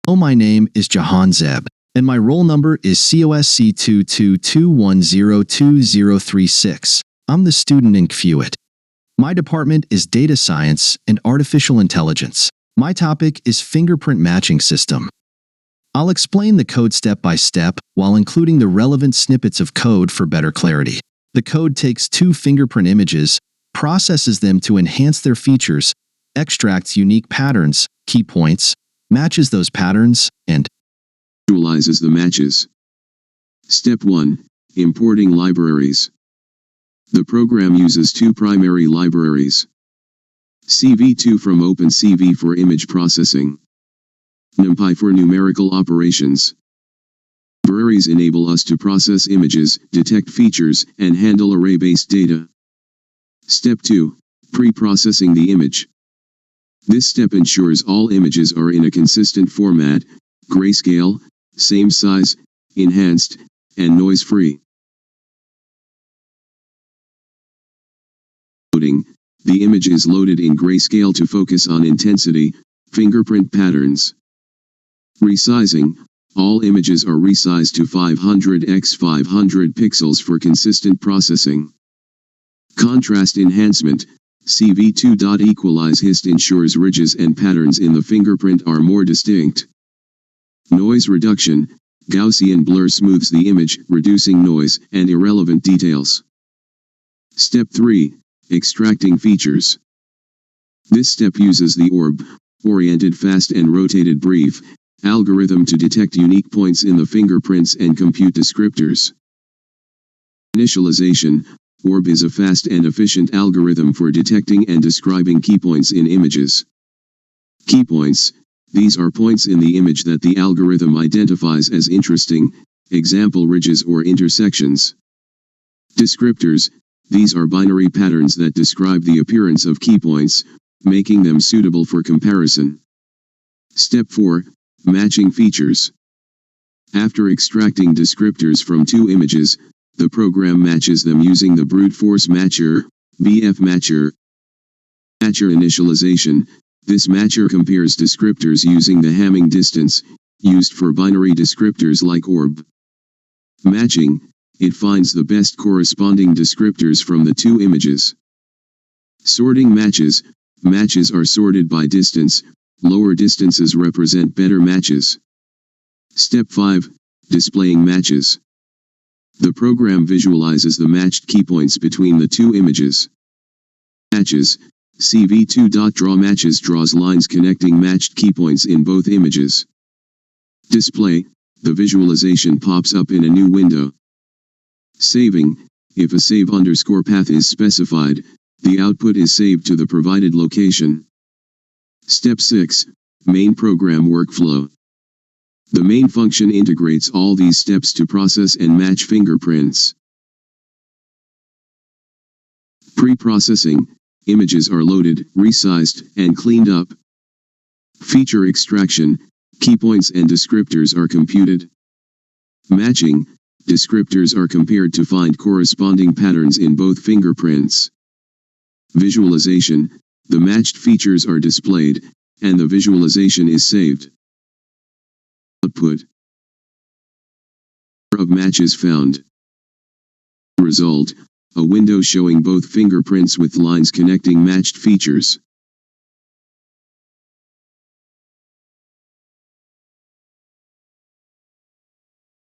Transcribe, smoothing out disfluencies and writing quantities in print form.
Oh, my name is Jahan Zeb, and my roll number is COSC222102036. I'm the student in Fewitt. My department is Data Science and Artificial Intelligence. My topic is Fingerprint Matching System. I'll explain the code step by step while including the relevant snippets of code for better clarity. The code takes two fingerprint images, processes them to enhance their features, extracts unique patterns, key points, matches those patterns, and visualizes the matches. Step 1. Importing libraries. The program uses two primary libraries. CV2 from OpenCV for image processing. NumPy for numerical operations. Libraries enable us to process images, detect features, and handle array-based data. Step 2. Pre-processing the image. This step ensures all images are in a consistent format, grayscale, same size, enhanced, and noise-free. Loading. The image is loaded in grayscale to focus on intensity, fingerprint patterns. Resizing. All images are resized to 500 x 500 pixels for consistent processing. Contrast enhancement. CV2.equalize hist ensures ridges and patterns in the fingerprint are more distinct. Noise reduction. Gaussian blur smooths the image, reducing noise and irrelevant details. Step 3. Extracting features. This step uses the ORB, oriented fast and rotated brief, algorithm to detect unique points in the fingerprints and compute descriptors. Initialization. ORB is a fast and efficient algorithm for detecting and describing keypoints in images. Keypoints. These are points in the image that the algorithm identifies as interesting, example ridges or intersections. Descriptors. These are binary patterns that describe the appearance of keypoints, making them suitable for comparison. Step 4. Matching features. After extracting descriptors from two images, the program matches them using the brute force matcher, BF matcher. Matcher initialization. This matcher compares descriptors using the Hamming distance, used for binary descriptors like ORB. Matching. It finds the best corresponding descriptors from the two images. Sorting matches. Matches are sorted by distance, lower distances represent better matches. Step 5. Displaying matches. The program visualizes the matched keypoints between the two images. Matches. CV2.draw matches draws lines connecting matched keypoints in both images. Display. The visualization pops up in a new window. Saving. If a save underscore path is specified, the output is saved to the provided location. Step 6. Main program workflow. The main function integrates all these steps to process and match fingerprints. Pre-processing. Images are loaded, resized, and cleaned up. Feature extraction. Keypoints and descriptors are computed. Matching. Descriptors are compared to find corresponding patterns in both fingerprints. Visualization. The matched features are displayed, and the visualization is saved. Output. Of matches found. Result. A window showing both fingerprints with lines connecting matched features.